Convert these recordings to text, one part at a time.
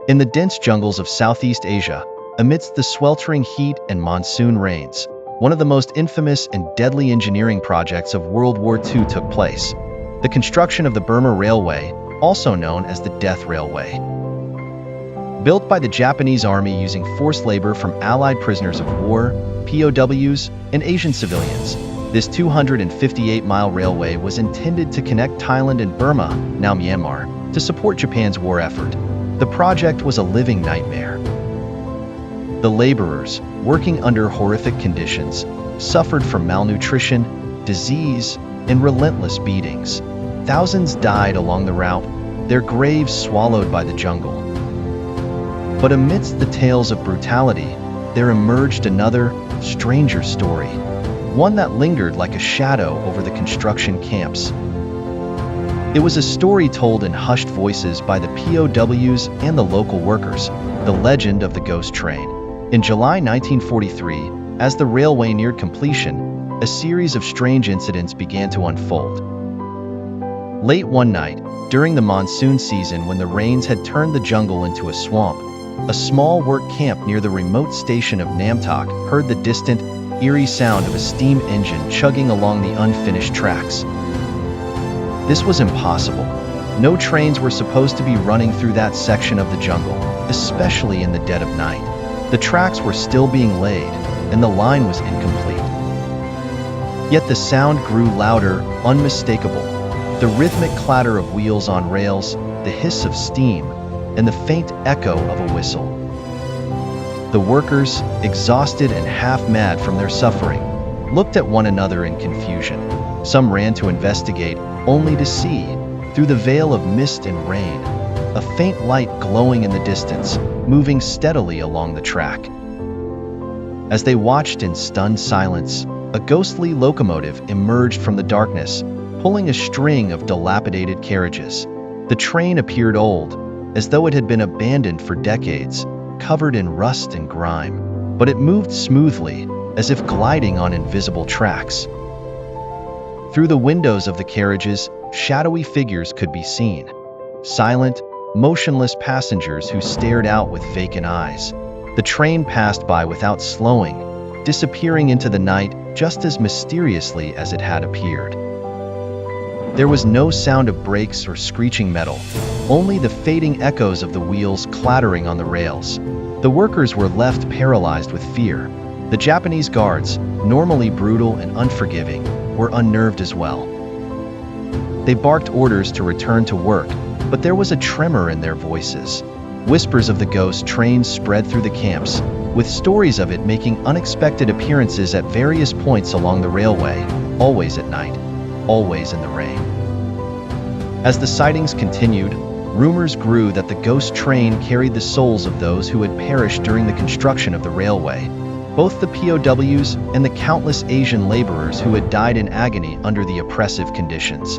In the dense jungles of Southeast Asia, amidst the sweltering heat and monsoon rains, one of the most infamous and deadly engineering projects of World War II took place: the construction of the Burma Railway, also known as the Death Railway. Built by the Japanese Army using forced labor from Allied prisoners of war, POWs, and Asian civilians, this 258-mile railway was intended to connect Thailand and Burma, now Myanmar, to support Japan's war effort. The project was a living nightmare. The laborers, working under horrific conditions, suffered from malnutrition, disease, and relentless beatings. Thousands died along the route, their graves swallowed by the jungle. But amidst the tales of brutality, there emerged another, stranger story, one that lingered like a shadow over the construction camps. It was a story told in hushed voices by the POWs and the local workers, the legend of the ghost train. In July 1943, as the railway neared completion, a series of strange incidents began to unfold. Late one night, during the monsoon season when the rains had turned the jungle into a swamp, a small work camp near the remote station of Namtok heard the distant, eerie sound of a steam engine chugging along the unfinished tracks. This was impossible. No trains were supposed to be running through that section of the jungle, especially in the dead of night. The tracks were still being laid, and the line was incomplete. Yet the sound grew louder, unmistakable. The rhythmic clatter of wheels on rails, the hiss of steam, and the faint echo of a whistle. The workers, exhausted and half-mad from their suffering, looked at one another in confusion. Some ran to investigate, only to see, through the veil of mist and rain, a faint light glowing in the distance, moving steadily along the track. As they watched in stunned silence, a ghostly locomotive emerged from the darkness, pulling a string of dilapidated carriages. The train appeared old, as though it had been abandoned for decades, covered in rust and grime, but it moved smoothly, as if gliding on invisible tracks. Through the windows of the carriages, shadowy figures could be seen. Silent, motionless passengers who stared out with vacant eyes. The train passed by without slowing, disappearing into the night just as mysteriously as it had appeared. There was no sound of brakes or screeching metal, only the fading echoes of the wheels clattering on the rails. The workers were left paralyzed with fear. The Japanese guards, normally brutal and unforgiving, were unnerved as well. They barked orders to return to work, but there was a tremor in their voices. Whispers of the ghost train spread through the camps, with stories of it making unexpected appearances at various points along the railway, always at night, always in the rain. As the sightings continued, rumors grew that the ghost train carried the souls of those who had perished during the construction of the railway, both the POWs and the countless Asian laborers who had died in agony under the oppressive conditions.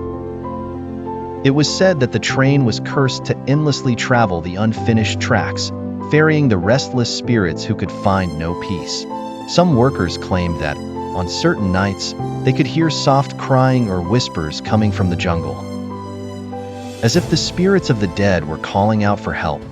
It was said that the train was cursed to endlessly travel the unfinished tracks, ferrying the restless spirits who could find no peace. Some workers claimed that, on certain nights, they could hear soft crying or whispers coming from the jungle, as if the spirits of the dead were calling out for help.